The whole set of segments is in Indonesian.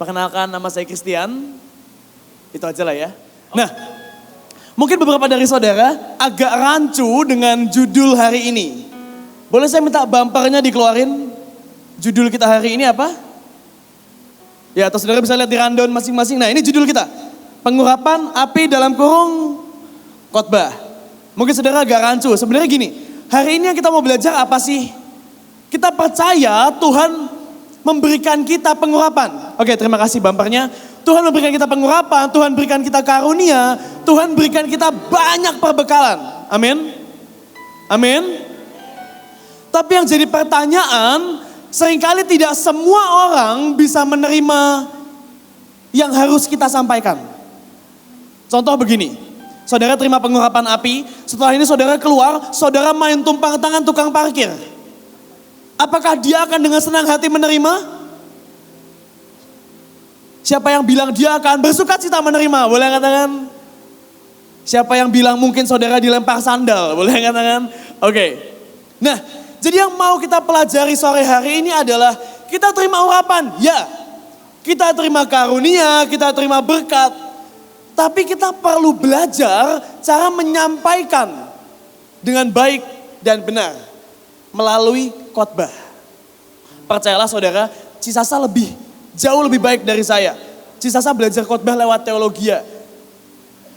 Perkenalkan, nama saya Christian. Itu aja lah ya. Nah, mungkin beberapa dari saudara agak rancu dengan judul hari ini. Boleh saya minta bumpernya dikeluarin? Judul kita hari ini apa? Ya, atau saudara bisa lihat di rundown masing-masing. Nah, ini judul kita. Pengurapan api dalam kurung khotbah. Mungkin saudara agak rancu. Sebenarnya gini, hari ini yang kita mau belajar apa sih? Kita percaya Tuhan memberikan kita pengurapan. Oke, terima kasih bumpernya. Tuhan memberikan kita pengurapan, Tuhan berikan kita karunia, Tuhan berikan kita banyak perbekalan. Amin. Amin. Tapi yang jadi pertanyaan, seringkali tidak semua orang bisa menerima yang harus kita sampaikan. Contoh begini, saudara terima pengurapan api, setelah ini saudara keluar, saudara main tumpang tangan tukang parkir. Apakah dia akan dengan senang hati menerima? Siapa yang bilang dia akan bersuka cita menerima? Boleh katakan? Siapa yang bilang mungkin saudara dilempar sandal? Boleh katakan? Oke. Nah, jadi yang mau kita pelajari sore hari ini adalah kita terima urapan. Ya, kita terima karunia, kita terima berkat. Tapi kita perlu belajar cara menyampaikan dengan baik dan benar melalui khotbah. Percayalah saudara, Cisasa jauh lebih baik dari saya. Cisasa belajar khotbah lewat teologi.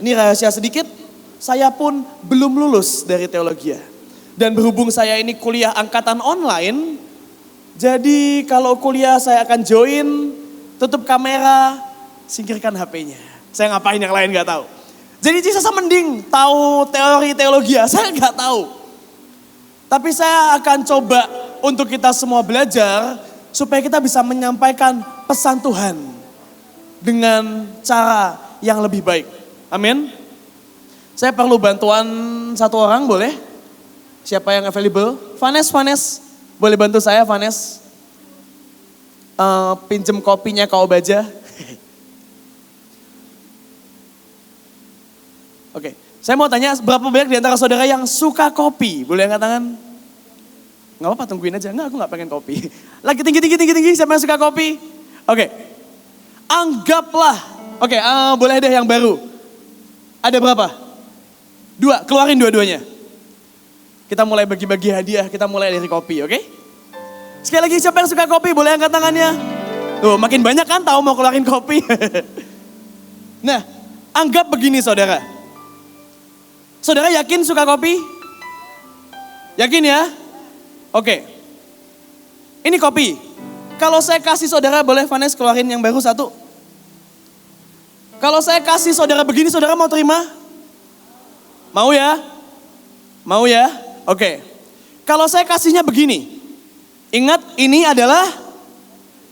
Ini rahasia sedikit, saya pun belum lulus dari teologi. Dan berhubung saya ini kuliah angkatan online, jadi kalau kuliah saya akan join, tutup kamera, singkirkan HP-nya. Saya ngapain yang lain gak tahu. Jadi Cisasa mending tahu teori teologi, saya gak tahu. Tapi saya akan coba untuk kita semua belajar supaya kita bisa menyampaikan pesan Tuhan dengan cara yang lebih baik. Amin. Saya perlu bantuan satu orang, boleh? Siapa yang available? Vanes, boleh bantu saya Vanes? Pinjem kopinya kau baja. Oke. Saya mau tanya, berapa banyak di antara saudara yang suka kopi? Boleh angkat tangan? Gak apa-apa, tungguin aja. Enggak, aku gak pengen kopi. Lagi tinggi. Siapa yang suka kopi? Oke. Anggaplah. Oke, boleh deh yang baru. Ada berapa? 2, keluarin dua-duanya. Kita mulai bagi-bagi hadiah, kita mulai dari kopi, oke? Sekali lagi, siapa yang suka kopi? Boleh angkat tangannya? Tuh, makin banyak kan tahu mau keluarin kopi. Nah, anggap begini saudara. Saudara yakin suka kopi? Yakin ya? Oke. Ini kopi. Kalau saya kasih saudara, boleh Vanes keluarin yang baru satu. Kalau saya kasih saudara begini, saudara mau terima? Mau ya? Mau ya? Oke. Kalau saya kasihnya begini. Ingat ini adalah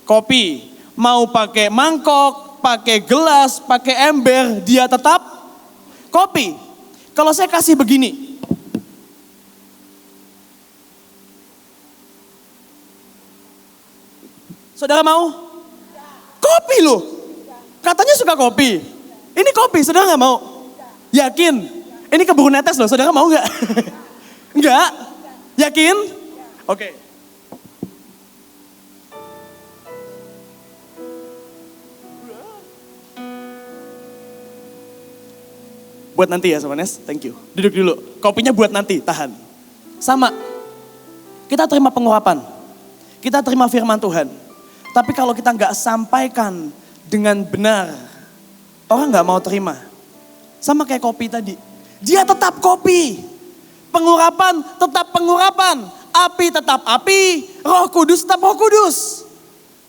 kopi. Mau pakai mangkok, pakai gelas, pakai ember, dia tetap kopi. Kalau saya kasih begini, saudara mau? Kopi loh, katanya suka kopi. Ini kopi, saudara gak mau? Yakin? Ini keburu netes loh, saudara mau gak? Enggak? Yakin? Oke. Buat nanti ya Sobanes, thank you. Duduk dulu, kopinya buat nanti, tahan. Sama, kita terima pengurapan, kita terima firman Tuhan. Tapi kalau kita nggak sampaikan dengan benar, orang nggak mau terima. Sama kayak kopi tadi, dia tetap kopi. Pengurapan tetap pengurapan, api tetap api, Roh Kudus tetap Roh Kudus.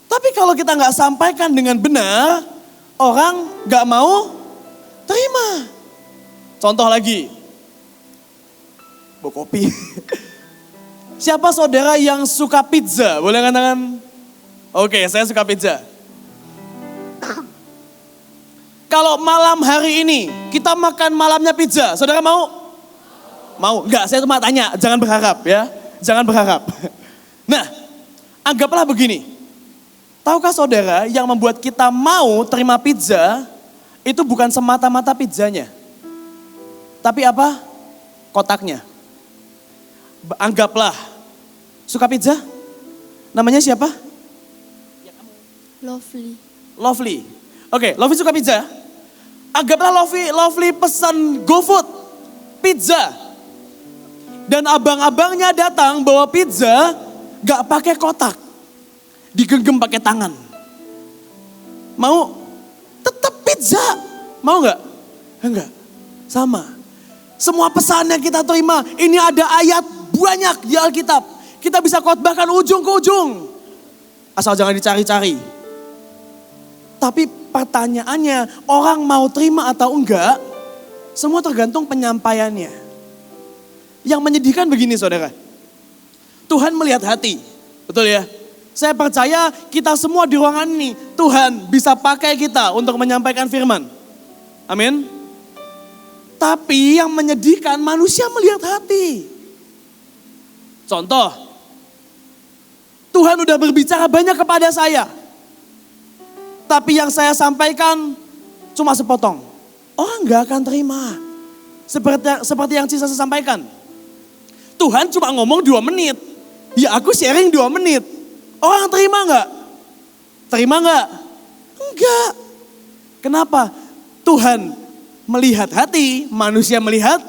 Tapi kalau kita nggak sampaikan dengan benar, orang nggak mau terima. Contoh lagi, bawa kopi. Siapa saudara yang suka pizza? Boleh katakan? Oke, saya suka pizza. Kalau malam hari ini kita makan malamnya pizza, saudara mau? Mau? Enggak, saya cuma tanya, jangan berharap ya. Jangan berharap. Nah, anggaplah begini. Tahukah saudara yang membuat kita mau terima pizza, itu bukan semata-mata pizzanya. Tapi apa? Kotaknya. Anggaplah, suka pizza? Namanya siapa? Lovely. Lovely. Oke, Lovely suka pizza. Anggaplah Lovely pesan GoFood, pizza. Dan abang-abangnya datang bawa pizza, gak pakai kotak. Digenggam pakai tangan. Mau? Tetap pizza. Mau gak? Enggak. Sama. Semua pesan yang kita terima, ini ada ayat banyak di Alkitab. Kita bisa khotbahkan ujung ke ujung. Asal jangan dicari-cari. Tapi pertanyaannya, orang mau terima atau enggak, semua tergantung penyampaiannya. Yang menyedihkan begini saudara. Tuhan melihat hati, betul ya? Saya percaya kita semua di ruangan ini, Tuhan bisa pakai kita untuk menyampaikan firman. Amin. Tapi yang menyedihkan manusia melihat hati. Contoh, Tuhan udah berbicara banyak kepada saya. Tapi yang saya sampaikan cuma sepotong. Orang gak akan terima. Seperti yang Cisa sampaikan. Tuhan cuma ngomong 2 menit. Ya aku sharing 2 menit. Orang terima gak? Terima gak? Enggak. Kenapa? Tuhan melihat hati, manusia melihat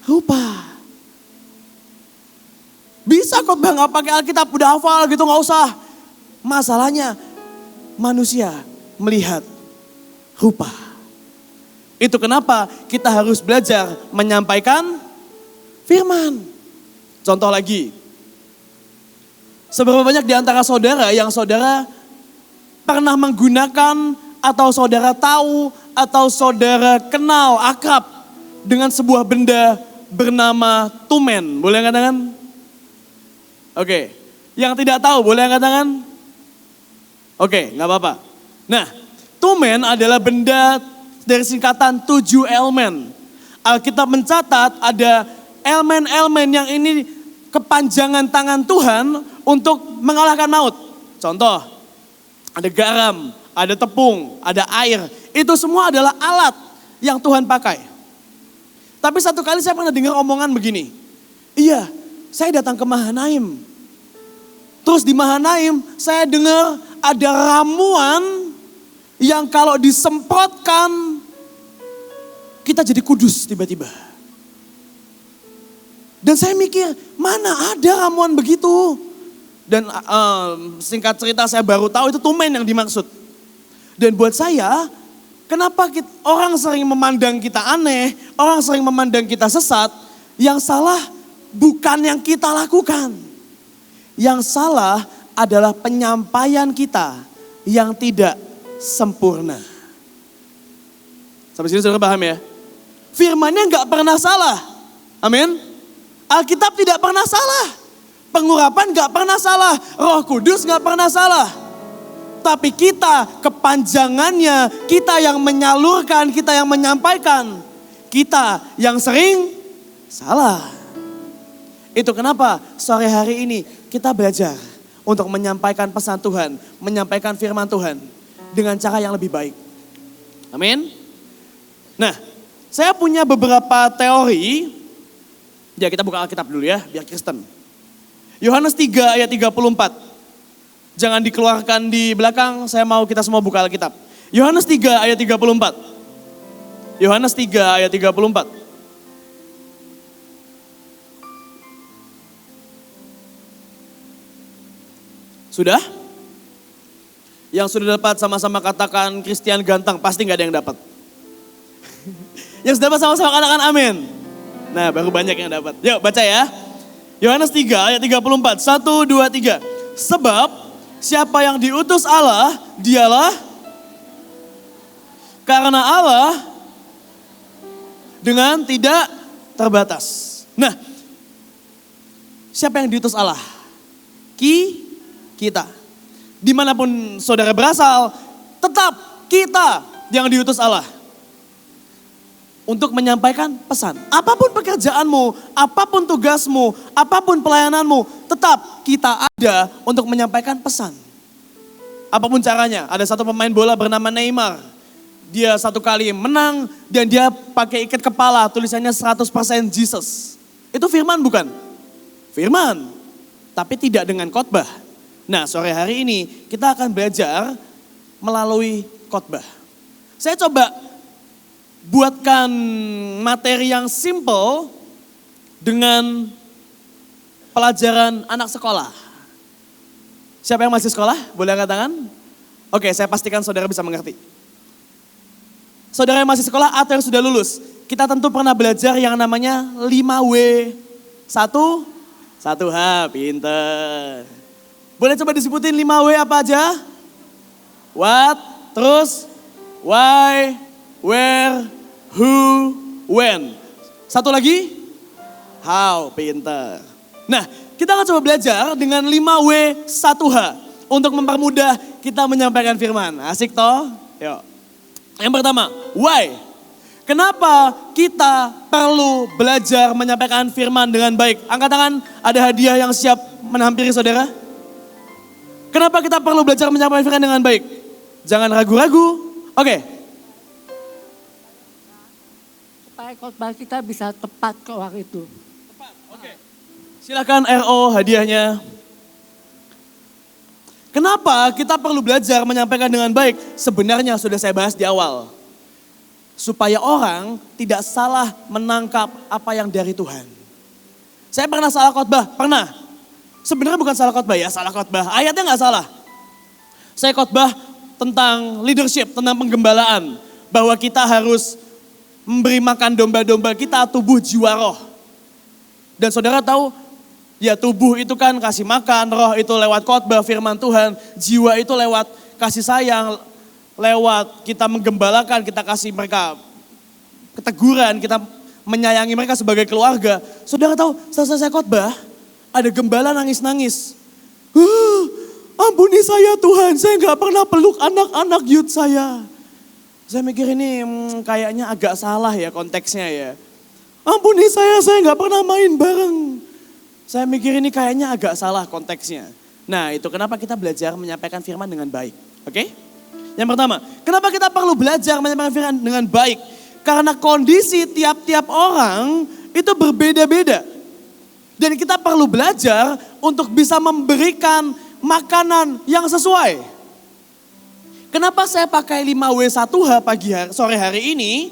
rupa. Bisa kok bang, gak pakai Alkitab, udah hafal gitu, gak usah. Masalahnya manusia melihat rupa. Itu kenapa kita harus belajar menyampaikan firman. Contoh lagi, seberapa banyak di antara saudara yang saudara pernah menggunakan atau saudara tahu atau saudara kenal akrab dengan sebuah benda bernama tumen? Boleh angkat tangan? Oke, yang tidak tahu boleh angkat tangan? Oke, gak apa-apa. Nah, tumen adalah benda dari singkatan 7 elemen. Alkitab mencatat ada elemen-elemen yang ini kepanjangan tangan Tuhan untuk mengalahkan maut. Contoh, ada garam, ada tepung, ada air. Itu semua adalah alat yang Tuhan pakai. Tapi satu kali saya pernah dengar omongan begini. Iya, saya datang ke Mahanaim. Terus di Mahanaim saya dengar ada ramuan yang kalau disemprotkan kita jadi kudus tiba-tiba. Dan saya mikir, mana ada ramuan begitu? Dan singkat cerita saya baru tahu itu tumen yang dimaksud. Dan buat saya, kenapa orang sering memandang kita aneh, orang sering memandang kita sesat, yang salah bukan yang kita lakukan. Yang salah adalah penyampaian kita yang tidak sempurna. Sampai sini saudara paham ya? Firmannya gak pernah salah. Amin. Alkitab tidak pernah salah. Pengurapan gak pernah salah. Roh Kudus gak pernah salah. Tapi kita kepanjangannya, kita yang menyalurkan, kita yang menyampaikan. Kita yang sering salah. Itu kenapa sore hari ini kita belajar untuk menyampaikan pesan Tuhan, menyampaikan firman Tuhan dengan cara yang lebih baik. Amin. Nah, saya punya beberapa teori. Ya kita buka Alkitab dulu ya, biar Kristen. Yohanes 3 ayat 34. Jangan dikeluarkan di belakang, saya mau kita semua buka Alkitab. Yohanes 3 ayat 34. Yohanes 3 ayat 34. Sudah? Yang sudah dapat sama-sama katakan Christian ganteng, pasti gak ada yang dapat. Yang sudah dapat sama-sama katakan amin. Nah baru banyak yang dapat. Yuk baca ya. Yohanes 3 ayat 34. 1, 2, 3. Sebab siapa yang diutus Allah, dialah karena Allah dengan tidak terbatas. Nah, siapa yang diutus Allah? Kita. Dimanapun saudara berasal, tetap kita yang diutus Allah. Untuk menyampaikan pesan. Apapun pekerjaanmu, apapun tugasmu, apapun pelayananmu, tetap kita ada untuk menyampaikan pesan. Apapun caranya, ada satu pemain bola bernama Neymar. Dia satu kali menang dan dia pakai ikat kepala, tulisannya 100% Jesus. Itu firman bukan? Firman, tapi tidak dengan khotbah. Nah sore hari ini kita akan belajar melalui khotbah. Saya coba buatkan materi yang simple dengan pelajaran anak sekolah. Siapa yang masih sekolah? Boleh angkat tangan? Oke, saya pastikan saudara bisa mengerti. Saudara yang masih sekolah atau yang sudah lulus, kita tentu pernah belajar yang namanya 5W 1H, pinter. Boleh coba disebutin 5W apa aja? What, terus why, where, who, when. Satu lagi? How, pinter. Nah, kita akan coba belajar dengan 5W 1H untuk mempermudah kita menyampaikan firman. Asik toh? Yuk. Yang pertama, why? Kenapa kita perlu belajar menyampaikan firman dengan baik? Angkat tangan, ada hadiah yang siap menghampiri saudara. Kenapa kita perlu belajar menyampaikan firman dengan baik? Jangan ragu-ragu. Oke. Supaya khotbah kita bisa tepat ke waktu itu. Tepat, oke. Silakan RO hadiahnya. Kenapa kita perlu belajar menyampaikan dengan baik? Sebenarnya sudah saya bahas di awal. Supaya orang tidak salah menangkap apa yang dari Tuhan. Saya pernah salah khotbah, pernah. Sebenarnya bukan salah khotbah ya, salah khotbah. Ayatnya nggak salah. Saya khotbah tentang leadership, tentang penggembalaan. Bahwa kita harus memberi makan domba-domba kita tubuh jiwa roh. Dan saudara tahu, ya tubuh itu kan kasih makan, roh itu lewat khotbah firman Tuhan. Jiwa itu lewat kasih sayang, lewat kita menggembalakan, kita kasih mereka keteguran, kita menyayangi mereka sebagai keluarga. Saudara tahu, selesai khotbah, ada gembala nangis-nangis. Ampuni saya Tuhan, saya gak pernah peluk anak-anak youth saya. Saya mikir ini kayaknya agak salah ya konteksnya ya. Ampuni saya gak pernah main bareng. Saya mikir ini kayaknya agak salah konteksnya. Nah itu kenapa kita belajar menyampaikan firman dengan baik. Oke? Yang pertama, kenapa kita perlu belajar menyampaikan firman dengan baik? Karena kondisi tiap-tiap orang itu berbeda-beda. Dan kita perlu belajar untuk bisa memberikan makanan yang sesuai. Kenapa saya pakai 5W1H sore hari ini?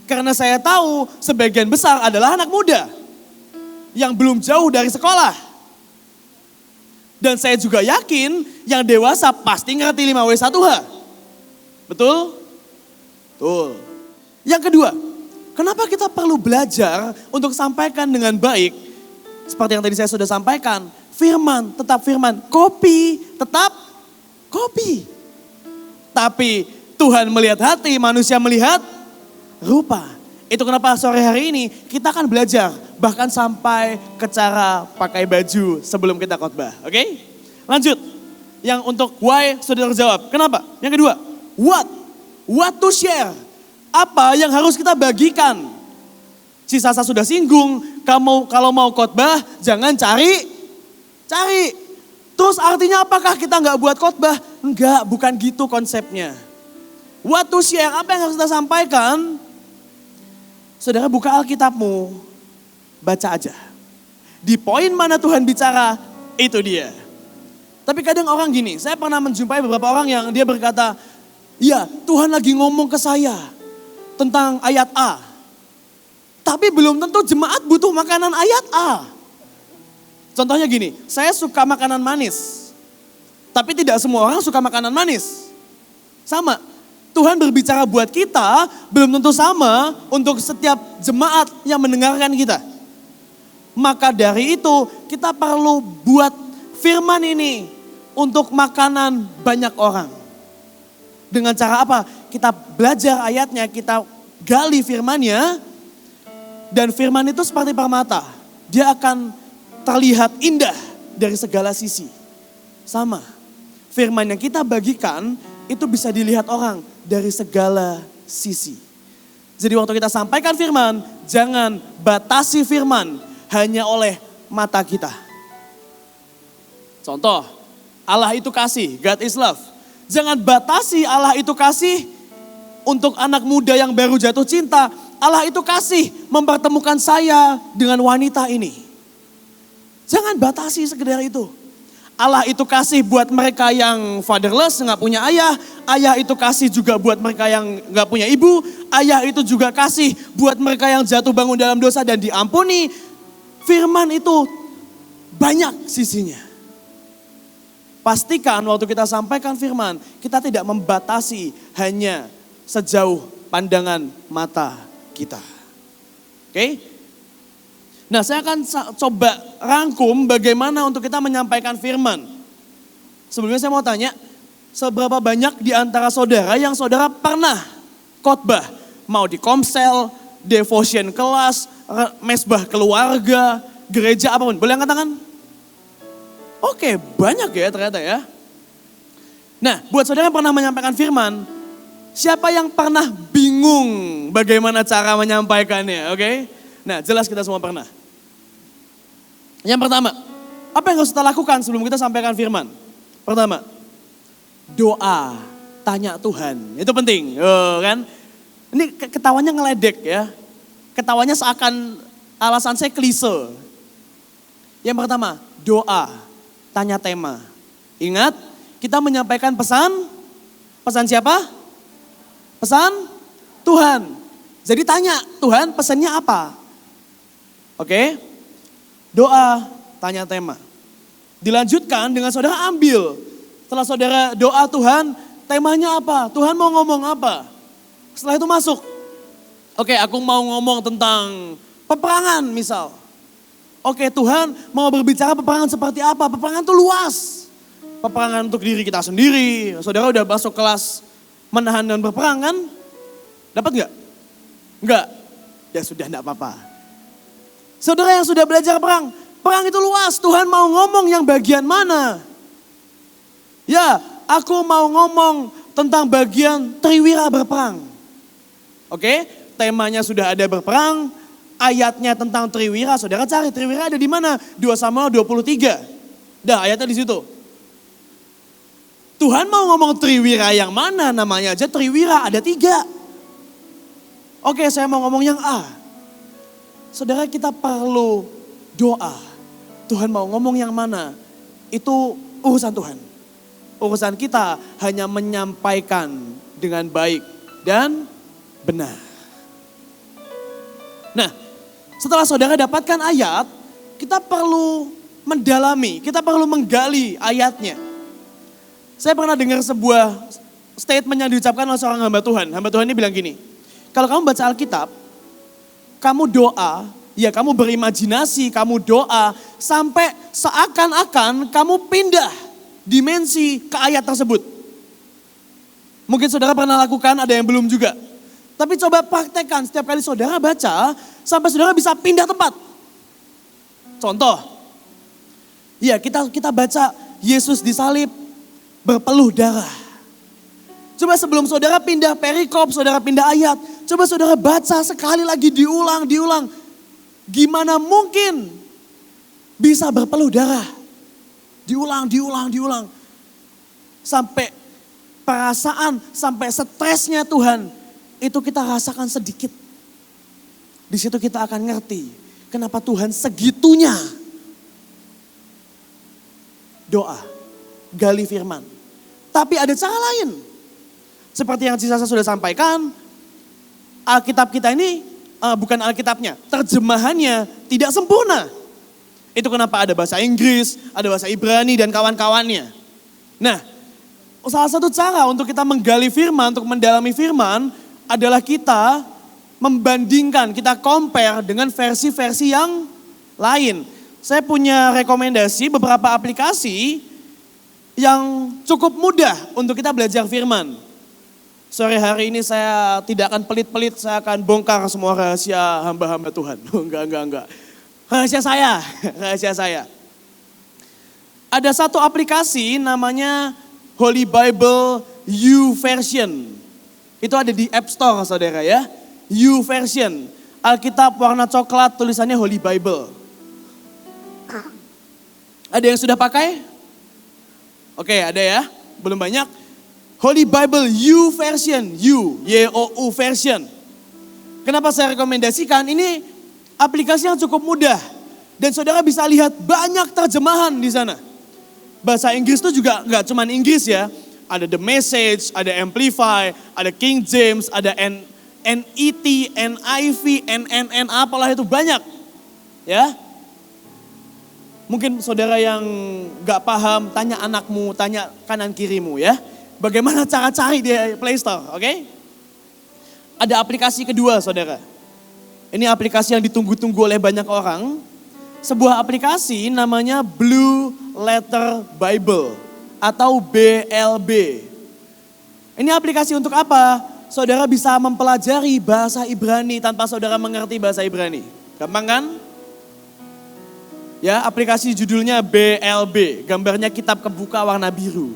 Karena saya tahu sebagian besar adalah anak muda yang belum jauh dari sekolah. Dan saya juga yakin yang dewasa pasti ngerti 5W1H. Betul? Betul. Yang kedua, kenapa kita perlu belajar untuk sampaikan dengan baik? Seperti yang tadi saya sudah sampaikan, firman tetap firman, kopi tetap kopi. Tapi Tuhan melihat hati, manusia melihat rupa. Itu kenapa sore hari ini kita akan belajar bahkan sampai ke cara pakai baju sebelum kita khotbah. Oke? Lanjut. Yang untuk why sudah terjawab. Kenapa? Yang kedua, what? What to share? Apa yang harus kita bagikan? Si Sasa sudah singgung, kamu kalau mau khotbah jangan cari. Terus artinya apakah kita nggak buat khotbah? Enggak, bukan gitu konsepnya. What to share, apa yang harus kita sampaikan? Saudara buka Alkitabmu, baca aja. Di poin mana Tuhan bicara, itu dia. Tapi kadang orang gini, saya pernah menjumpai beberapa orang yang dia berkata, ya Tuhan lagi ngomong ke saya tentang ayat A. Tapi belum tentu jemaat butuh makanan ayat A. Contohnya gini, saya suka makanan manis. Tapi tidak semua orang suka makanan manis. Sama, Tuhan berbicara buat kita belum tentu sama untuk setiap jemaat yang mendengarkan kita. Maka dari itu kita perlu buat firman ini untuk makanan banyak orang. Dengan cara apa? Kita belajar ayatnya, kita gali firmannya. Dan firman itu seperti permata. Dia akan terlihat indah dari segala sisi. Sama. Firman yang kita bagikan itu bisa dilihat orang dari segala sisi. Jadi waktu kita sampaikan firman, jangan batasi firman hanya oleh mata kita. Contoh, Allah itu kasih, God is love. Jangan batasi Allah itu kasih untuk anak muda yang baru jatuh cinta. Allah itu kasih mempertemukan saya dengan wanita ini. Jangan batasi sekedar itu. Allah itu kasih buat mereka yang fatherless, nggak punya ayah. Ayah itu kasih juga buat mereka yang nggak punya ibu. Ayah itu juga kasih buat mereka yang jatuh bangun dalam dosa dan diampuni. Firman itu banyak sisinya. Pastikan waktu kita sampaikan firman, kita tidak membatasi hanya sejauh pandangan mata kita. Oke? Nah, saya akan coba rangkum bagaimana untuk kita menyampaikan firman. Sebelumnya saya mau tanya, seberapa banyak di antara saudara yang saudara pernah khotbah? Mau di komsel, devotion kelas, mesbah keluarga, gereja apapun. Boleh angkat tangan? Oke, banyak ya ternyata ya. Nah, buat saudara yang pernah menyampaikan firman, siapa yang pernah bingung bagaimana cara menyampaikannya, oke? Nah, jelas kita semua pernah. Yang pertama, apa yang harus kita lakukan sebelum kita sampaikan firman? Pertama, doa, tanya Tuhan. Itu penting, kan? Ini ketawanya ngeledek ya. Ketawanya seakan alasan saya klise. Yang pertama, doa, tanya tema. Ingat, kita menyampaikan pesan. Pesan siapa? Pesan Tuhan. Jadi tanya, Tuhan pesannya apa? Oke? Doa, tanya tema. Dilanjutkan dengan saudara ambil. Setelah saudara doa Tuhan, temanya apa? Tuhan mau ngomong apa? Setelah itu masuk. Oke, aku mau ngomong tentang peperangan misal. Oke, Tuhan mau berbicara peperangan seperti apa? Peperangan itu luas. Peperangan untuk diri kita sendiri. Saudara udah masuk kelas menahan dan berperang kan? Dapat nggak? Nggak. Ya sudah, enggak apa-apa. Saudara yang sudah belajar perang, perang itu luas. Tuhan mau ngomong yang bagian mana? Ya, aku mau ngomong tentang bagian triwira berperang. Oke, temanya sudah ada berperang, ayatnya tentang triwira, saudara cari triwira ada di mana? 2 Samuel 23. Dah, ayatnya di situ. Tuhan mau ngomong triwira yang mana? Namanya aja triwira, ada 3. Oke, saya mau ngomong yang A. Saudara, kita perlu doa. Tuhan mau ngomong yang mana? Itu urusan Tuhan. Urusan kita hanya menyampaikan dengan baik dan benar. Nah, setelah saudara dapatkan ayat, kita perlu mendalami, kita perlu menggali ayatnya. Saya pernah dengar sebuah statement yang diucapkan oleh seorang hamba Tuhan. Hamba Tuhan ini bilang gini, kalau kamu baca Alkitab, kamu doa, ya kamu berimajinasi, kamu doa sampai seakan-akan kamu pindah dimensi ke ayat tersebut. Mungkin saudara pernah lakukan, ada yang belum juga. Tapi coba praktekkan setiap kali saudara baca, sampai saudara bisa pindah tempat. Contoh, ya kita baca Yesus disalib, berpeluh darah. Coba sebelum saudara pindah perikop, saudara pindah ayat, coba saudara baca sekali lagi diulang. Gimana mungkin bisa berpeluh darah? Diulang. Sampai perasaan, sampai stresnya Tuhan, itu kita rasakan sedikit. Di situ kita akan ngerti kenapa Tuhan segitunya. Doa, gali firman. Tapi ada cara lain. Seperti yang Cisasa sudah sampaikan, Alkitab kita ini bukan Alkitabnya, terjemahannya tidak sempurna. Itu kenapa ada bahasa Inggris, ada bahasa Ibrani dan kawan-kawannya. Nah, salah satu cara untuk kita menggali firman, untuk mendalami firman adalah kita membandingkan, kita compare dengan versi-versi yang lain. Saya punya rekomendasi beberapa aplikasi yang cukup mudah untuk kita belajar firman. Sore hari ini saya tidak akan pelit-pelit, saya akan bongkar semua rahasia hamba-hamba Tuhan. Enggak. Rahasia saya. Ada satu aplikasi namanya Holy Bible YouVersion. Itu ada di App Store saudara ya. YouVersion. Alkitab warna coklat tulisannya Holy Bible. Ada yang sudah pakai? Oke, ada ya. Belum banyak. Holy Bible YouVersion, Y-O-U version. Kenapa saya rekomendasikan? Ini aplikasi yang cukup mudah. Dan saudara bisa lihat banyak terjemahan di sana. Bahasa Inggris itu juga nggak cuma Inggris ya. Ada The Message, ada Amplify, ada King James, ada NET, NIV, NNN, apalah itu banyak. Ya. Mungkin saudara yang nggak paham, tanya anakmu, tanya kanan kirimu ya. Bagaimana cara cari di Play Store, oke? Ada aplikasi kedua saudara. Ini aplikasi yang ditunggu-tunggu oleh banyak orang. Sebuah aplikasi namanya Blue Letter Bible atau BLB. Ini aplikasi untuk apa? Saudara bisa mempelajari bahasa Ibrani tanpa saudara mengerti bahasa Ibrani. Gampang kan? Ya, aplikasi judulnya BLB, gambarnya kitab kebuka warna biru.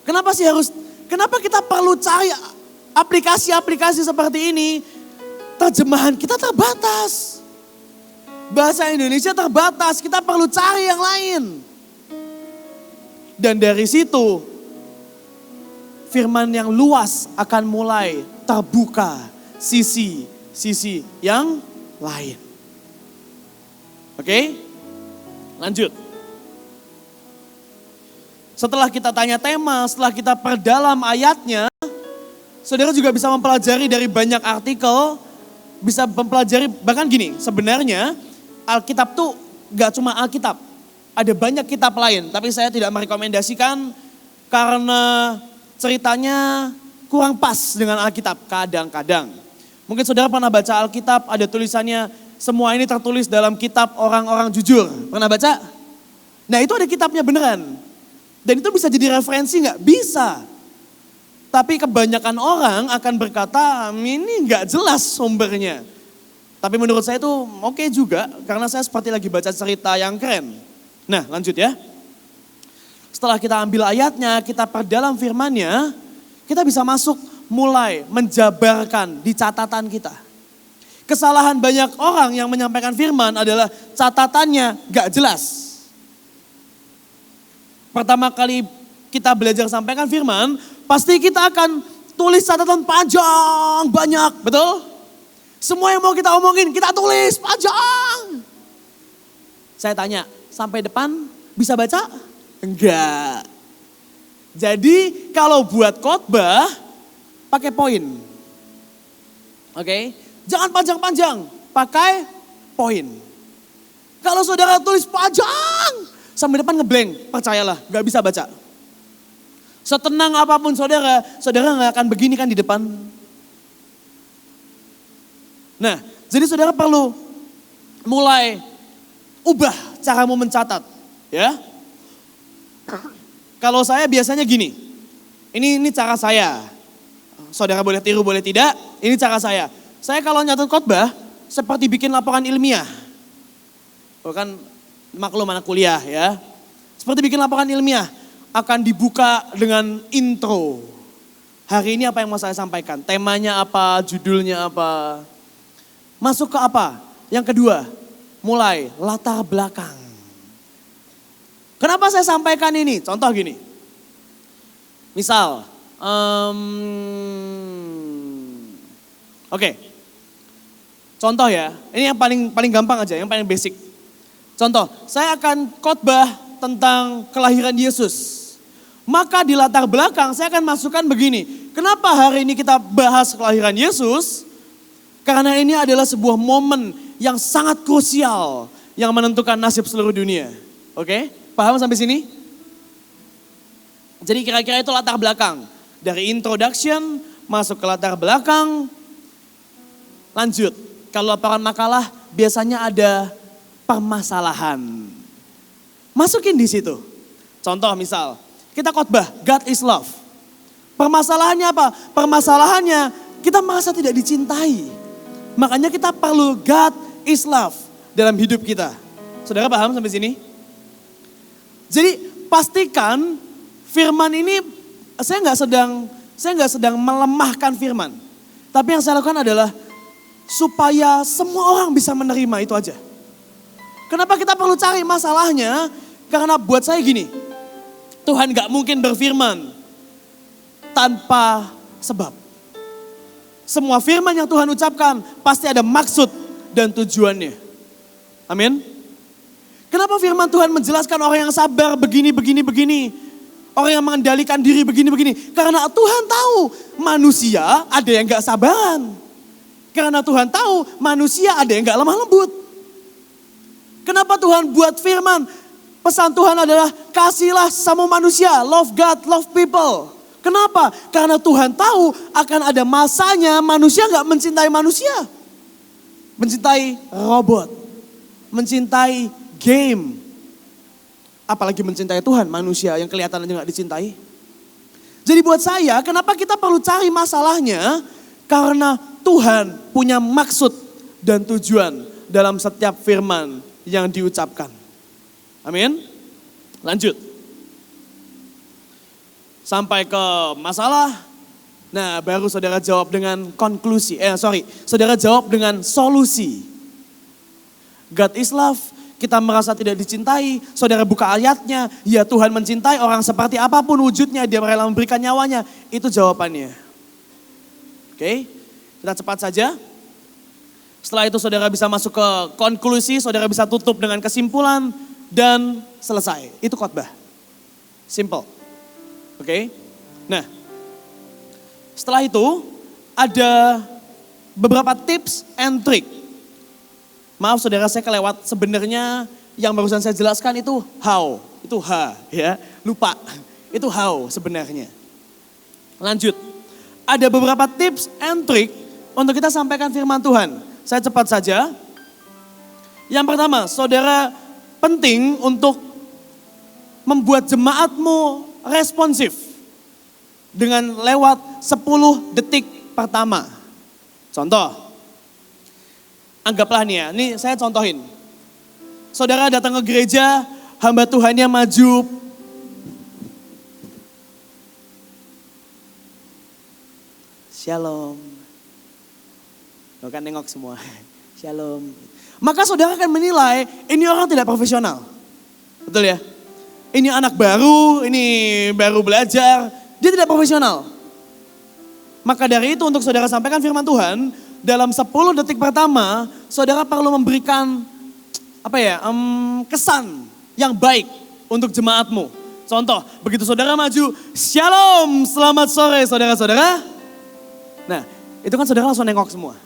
Kenapa kita perlu cari aplikasi-aplikasi seperti ini? Terjemahan kita terbatas. Bahasa Indonesia terbatas, kita perlu cari yang lain. Dan dari situ, firman yang luas akan mulai terbuka sisi yang lain. Oke, lanjut. Setelah kita tanya tema, setelah kita perdalam ayatnya, saudara juga bisa mempelajari dari banyak artikel, bisa mempelajari, bahkan gini, sebenarnya Alkitab tuh gak cuma Alkitab, ada banyak kitab lain, tapi saya tidak merekomendasikan karena ceritanya kurang pas dengan Alkitab kadang-kadang. Mungkin saudara pernah baca Alkitab, ada tulisannya, semua ini tertulis dalam kitab orang-orang jujur. Pernah baca? Nah itu ada kitabnya beneran. Dan itu bisa jadi referensi nggak? Bisa. Tapi kebanyakan orang akan berkata, ini nggak jelas sumbernya. Tapi menurut saya itu oke juga, karena saya seperti lagi baca cerita yang keren. Nah lanjut ya. Setelah kita ambil ayatnya, kita perdalam firmannya, kita bisa masuk mulai menjabarkan di catatan kita. Kesalahan banyak orang yang menyampaikan firman adalah catatannya gak jelas. Pertama kali kita belajar sampaikan firman, pasti kita akan tulis catatan panjang banyak, betul? Semua yang mau kita omongin, kita tulis panjang. Saya tanya, sampai depan bisa baca? Enggak. Jadi kalau buat khotbah, pakai poin. Oke? Jangan panjang-panjang, pakai poin. Kalau saudara tulis panjang, sampai depan ngeblank, percayalah gak bisa baca. Setenang apapun saudara gak akan begini kan di depan. Nah, jadi saudara perlu mulai ubah caramu mencatat. Ya. Kalau saya biasanya gini, ini cara saya. Saudara boleh tiru, boleh tidak, ini cara saya. Saya kalau nyatet khotbah seperti bikin laporan ilmiah. Oh kan maklum anak kuliah ya. Seperti bikin laporan ilmiah. Akan dibuka dengan intro. Hari ini apa yang mau saya sampaikan? Temanya apa? Judulnya apa? Masuk ke apa? Yang kedua, mulai latar belakang. Kenapa saya sampaikan ini? Contoh gini. Misal, oke. Contoh ya, ini yang paling gampang aja, yang paling basic. Contoh, saya akan khotbah tentang kelahiran Yesus. Maka di latar belakang saya akan masukkan begini. Kenapa hari ini kita bahas kelahiran Yesus? Karena ini adalah sebuah momen yang sangat krusial yang menentukan nasib seluruh dunia. Oke, paham sampai sini? Jadi kira-kira itu latar belakang. Dari introduction, masuk ke latar belakang, lanjut. Kalau laporan makalah biasanya ada permasalahan. Masukin di situ. Contoh misal, kita khotbah God is love. Permasalahannya apa? Permasalahannya kita merasa tidak dicintai. Makanya kita perlu God is love dalam hidup kita. Saudara paham sampai sini? Jadi pastikan firman ini saya nggak sedang melemahkan firman. Tapi yang saya lakukan adalah supaya semua orang bisa menerima itu aja. Kenapa kita perlu cari masalahnya? Karena buat saya gini, Tuhan gak mungkin berfirman tanpa sebab. Semua firman yang Tuhan ucapkan pasti ada maksud dan tujuannya. Amin. Kenapa firman Tuhan menjelaskan orang yang sabar begini, begini, begini. Orang yang mengendalikan diri begini, begini. Karena Tuhan tahu manusia ada yang gak sabaran. Karena Tuhan tahu manusia ada yang gak lemah lembut. Kenapa Tuhan buat firman? Pesan Tuhan adalah kasihlah sama manusia, love God, love people. Kenapa? Karena Tuhan tahu akan ada masanya manusia gak mencintai manusia. Mencintai robot, mencintai game. Apalagi mencintai Tuhan, manusia yang kelihatan aja gak dicintai. Jadi buat saya, kenapa kita perlu cari masalahnya? Karena Tuhan punya maksud dan tujuan dalam setiap firman yang diucapkan. Amin. Lanjut. Sampai ke masalah. Nah, baru saudara jawab dengan konklusi. Saudara jawab dengan solusi. God is love. Kita merasa tidak dicintai. Saudara buka ayatnya. Ya Tuhan mencintai orang seperti apapun wujudnya. Dia rela memberikan nyawanya. Itu jawabannya. Oke. Kita cepat saja. Setelah itu saudara bisa masuk ke konklusi. Saudara bisa tutup dengan kesimpulan. Dan selesai. Itu khotbah. Simple. Oke. Nah. Setelah itu ada beberapa tips and trick. Maaf saudara saya kelewat, sebenarnya yang barusan saya jelaskan itu how. Itu H ya, lupa. Itu how sebenarnya. Lanjut. Ada beberapa tips and trick untuk kita sampaikan firman Tuhan. Saya cepat saja. Yang pertama, saudara penting untuk membuat jemaatmu responsif dengan lewat 10 detik pertama. Contoh, anggaplah nih ya, ini saya contohin. Saudara datang ke gereja, hamba Tuhannya maju. Shalom. Lo kan nengok semua. Shalom. Maka saudara akan menilai ini orang tidak profesional. Betul ya? Ini anak baru, ini baru belajar. Dia tidak profesional. Maka dari itu untuk saudara sampaikan firman Tuhan, dalam 10 detik pertama, saudara perlu memberikan kesan yang baik untuk jemaatmu. Contoh, begitu saudara maju, shalom, selamat sore saudara-saudara. Nah, itu kan saudara langsung nengok semua.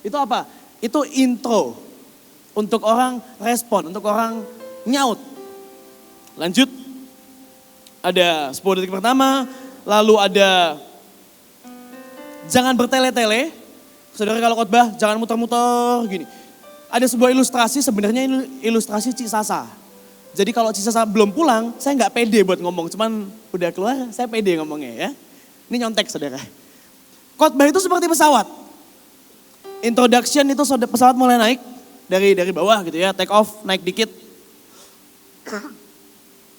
Itu apa? Itu intro untuk orang respon, untuk orang nyaut. Lanjut, ada 10 detik pertama, lalu ada jangan bertele-tele. Saudara kalau khotbah jangan muter-muter gini. Ada sebuah ilustrasi, sebenarnya ilustrasi Cik Sasa. Jadi kalau Cik Sasa belum pulang, saya nggak pede buat ngomong. Cuman udah keluar, saya pede ngomongnya ya. Ini nyontek saudara. Khotbah itu seperti pesawat. Introduction itu pesawat mulai naik dari bawah gitu ya, take off, naik dikit.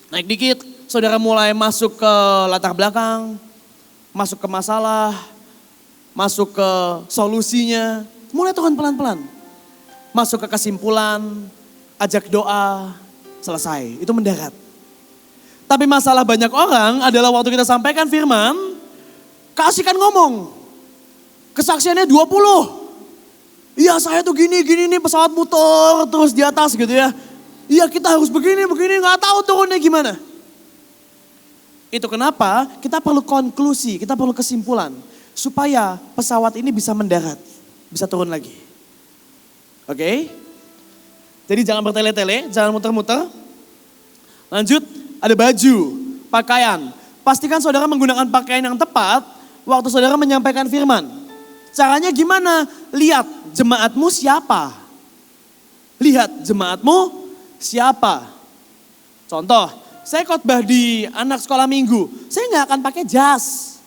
Naik dikit, saudara mulai masuk ke latar belakang, masuk ke masalah, masuk ke solusinya, mulai turun pelan-pelan. Masuk ke kesimpulan, ajak doa, selesai, itu mendarat. Tapi masalah banyak orang adalah waktu kita sampaikan firman, keasikan ngomong. Kesaksiannya 20. Iya saya tuh gini nih pesawat muter terus di atas gitu ya. Iya kita harus begini gak tahu turunnya gimana. Itu kenapa kita perlu konklusi, kita perlu kesimpulan. Supaya pesawat ini bisa mendarat, bisa turun lagi. Oke? Jadi jangan bertele-tele, jangan muter-muter. Lanjut, ada baju, pakaian. Pastikan saudara menggunakan pakaian yang tepat waktu saudara menyampaikan firman. Caranya gimana? Lihat jemaatmu siapa. Lihat jemaatmu siapa. Contoh, saya khotbah di anak sekolah minggu. Saya gak akan pakai jas.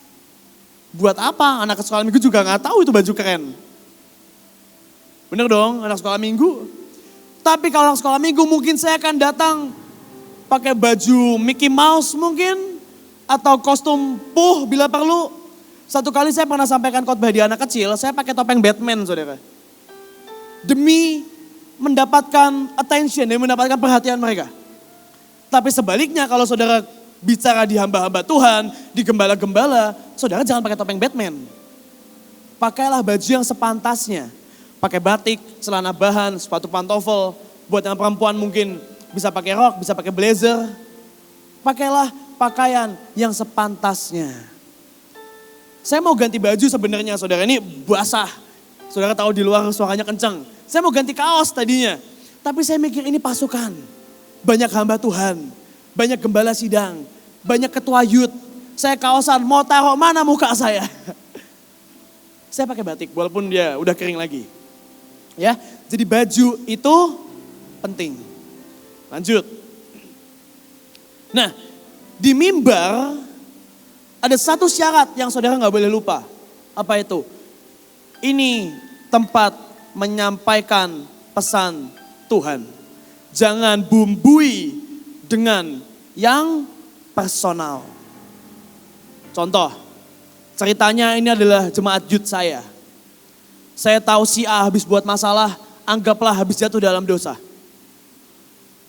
Buat apa? Anak sekolah minggu juga gak tahu itu baju keren. Bener dong, anak sekolah minggu. Tapi kalau anak sekolah minggu mungkin saya akan datang pakai baju Mickey Mouse mungkin. Atau kostum Puh bila perlu. Satu kali saya pernah sampaikan khotbah di anak kecil, saya pakai topeng Batman saudara. Demi mendapatkan attention, demi mendapatkan perhatian mereka. Tapi sebaliknya kalau saudara bicara di hamba-hamba Tuhan, di gembala-gembala, saudara jangan pakai topeng Batman. Pakailah baju yang sepantasnya. Pakai batik, celana bahan, sepatu pantofel, Buat yang perempuan mungkin bisa pakai rok, bisa pakai blazer. Pakailah pakaian yang sepantasnya. Saya mau ganti baju sebenarnya saudara, ini basah. Saudara tahu di luar suaranya kencang. Saya mau ganti kaos tadinya. Tapi saya mikir ini pasukan. Banyak hamba Tuhan, banyak gembala sidang, banyak ketua youth. Saya kaosan, mau taruh mana muka saya? Saya pakai batik walaupun dia udah kering lagi. Ya, jadi baju itu penting. Lanjut. Nah, di mimbar ada satu syarat yang saudara nggak boleh lupa. Apa itu? Ini tempat menyampaikan pesan Tuhan. Jangan bumbui dengan yang personal. Contoh, ceritanya ini adalah jemaat youth saya. Saya tahu si A habis buat masalah, anggaplah habis jatuh dalam dosa.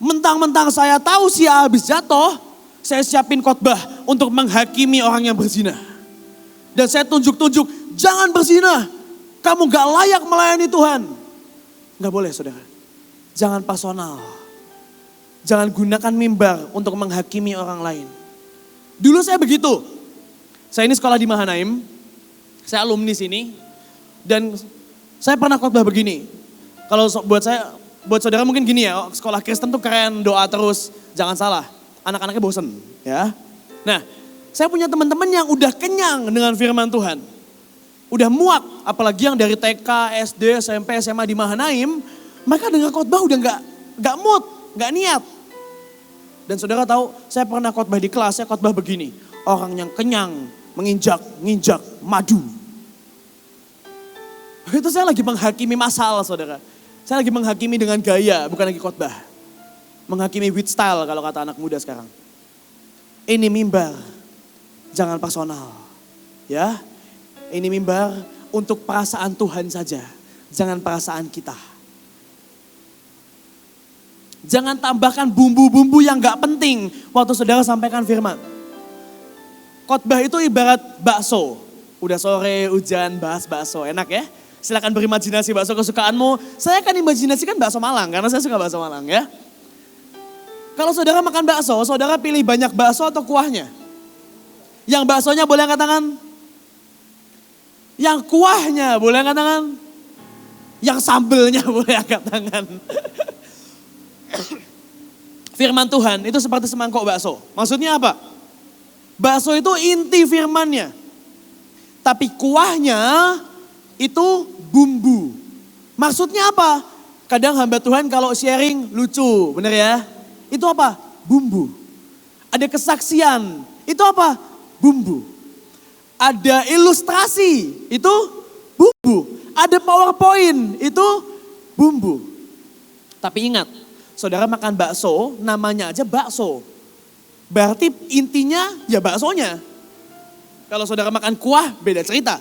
Mentang-mentang saya tahu si A habis jatuh, saya siapin khotbah untuk menghakimi orang yang berzina. Dan saya tunjuk-tunjuk, jangan berzina, kamu gak layak melayani Tuhan. Gak boleh saudara, jangan personal. Jangan gunakan mimbar untuk menghakimi orang lain. Dulu saya begitu. Saya ini sekolah di Mahanaim, saya alumni sini. Dan saya pernah khotbah begini. Kalau buat saudara mungkin gini ya, sekolah Kristen tuh keren, doa terus, jangan salah. Anak-anaknya bosen ya. Nah, saya punya teman-teman yang udah kenyang dengan firman Tuhan. Udah muak, apalagi yang dari TK, SD, SMP, SMA di Mahanaim, mereka dengar khotbah udah nggak mood, nggak niat. Dan saudara tahu, saya pernah khotbah di kelas, saya khotbah begini. Orang yang kenyang menginjak madu. Itu saya lagi menghakimi masalah saudara. Saya lagi menghakimi dengan gaya, bukan lagi khotbah. Menghakimi with style kalau kata anak muda sekarang. Ini mimbar, jangan personal. Ya, ini mimbar untuk perasaan Tuhan saja, jangan perasaan kita. Jangan tambahkan bumbu-bumbu yang gak penting waktu saudara sampaikan firman. Khotbah itu ibarat bakso. Udah sore, hujan, bahas bakso, enak ya? Silakan berimajinasi bakso kesukaanmu. Saya akan imajinasikan bakso Malang karena saya suka bakso Malang ya. Kalau saudara makan bakso, saudara pilih banyak bakso atau kuahnya? Yang baksonya boleh angkat tangan? Yang kuahnya boleh angkat tangan? Yang sambelnya boleh angkat tangan? Firman Tuhan itu seperti semangkok bakso. Maksudnya apa? Bakso itu inti firmannya. Tapi kuahnya itu bumbu. Maksudnya apa? Kadang hamba Tuhan kalau sharing lucu, bener ya? Itu apa? Bumbu. Ada kesaksian, itu apa? Bumbu. Ada ilustrasi, itu bumbu. Ada PowerPoint, itu bumbu. Tapi ingat, saudara makan bakso, namanya aja bakso. Berarti intinya ya baksonya. Kalau saudara makan kuah, beda cerita.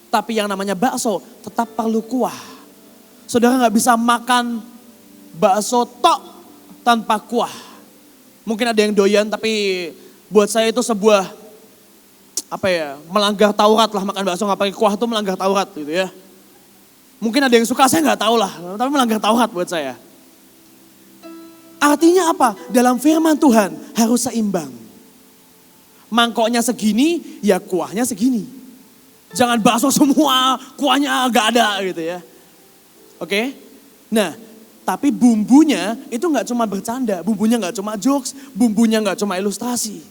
Tapi yang namanya bakso tetap perlu kuah. Saudara gak bisa makan bakso tok tanpa kuah. Mungkin ada yang doyan tapi buat saya itu sebuah melanggar Taurat lah, makan bakso gak pakai kuah itu melanggar Taurat gitu ya. Mungkin ada yang suka, saya gak tahu lah, tapi melanggar Taurat buat saya. Artinya apa? Dalam firman Tuhan harus seimbang. Mangkoknya segini, ya kuahnya segini. Jangan bakso semua, kuahnya gak ada gitu ya. Oke? Nah, tapi bumbunya itu gak cuma bercanda, bumbunya gak cuma jokes, bumbunya gak cuma ilustrasi.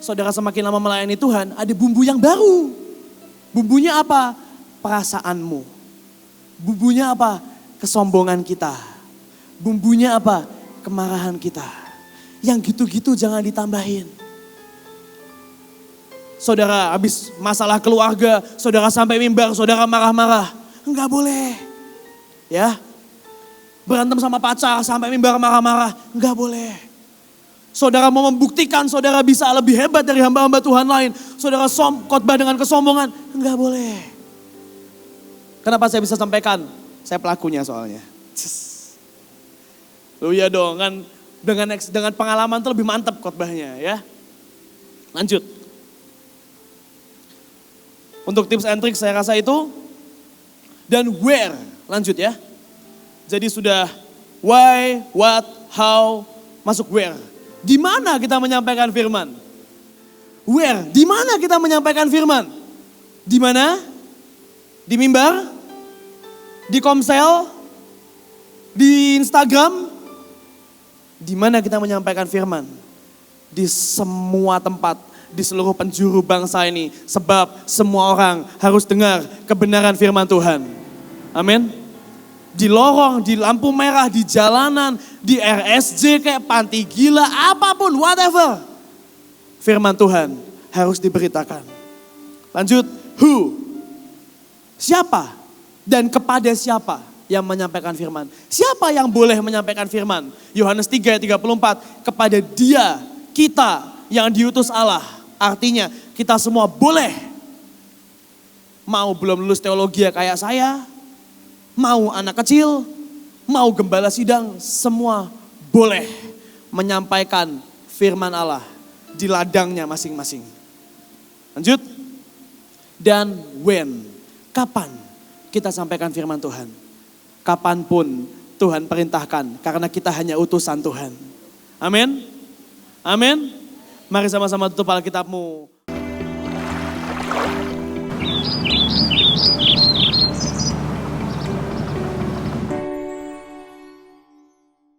Saudara semakin lama melayani Tuhan, ada bumbu yang baru. Bumbunya apa? Perasaanmu. Bumbunya apa? Kesombongan kita. Bumbunya apa? Kemarahan kita. Yang gitu-gitu jangan ditambahin. Saudara habis masalah keluarga, saudara sampai mimbar, saudara marah-marah. Enggak boleh. Ya. Berantem sama pacar sampai mimbar marah-marah. Enggak boleh. Saudara mau membuktikan saudara bisa lebih hebat dari hamba-hamba Tuhan lain. Saudara khotbah dengan kesombongan. Enggak boleh. Kenapa saya bisa sampaikan? Saya pelakunya soalnya. Lu ya dong, kan dengan pengalaman itu lebih mantap khotbahnya ya. Lanjut. Untuk tips and trick saya rasa itu. Dan where, lanjut ya. Jadi sudah why, what, how, masuk where. Di mana kita menyampaikan firman? Where? Di mana kita menyampaikan firman? Di mana? Di mimbar? Di Komsel? Di Instagram? Di mana kita menyampaikan firman? Di semua tempat, di seluruh penjuru bangsa ini. Sebab semua orang harus dengar kebenaran firman Tuhan. Amin. Di lorong, di lampu merah, di jalanan, di RSJ kayak panti gila, apapun, whatever. Firman Tuhan harus diberitakan. Lanjut, who? Siapa? Dan kepada siapa yang menyampaikan firman? Siapa yang boleh menyampaikan firman? Yohanes 3 ayat 34, kepada dia, kita yang diutus Allah. Artinya kita semua boleh. Mau belum lulus teologi kayak saya, mau anak kecil, mau gembala sidang, semua boleh menyampaikan firman Allah di ladangnya masing-masing. Lanjut. Dan when, kapan kita sampaikan firman Tuhan? Kapanpun Tuhan perintahkan, karena kita hanya utusan Tuhan. Amin. Amin. Mari sama-sama tutup Alkitabmu.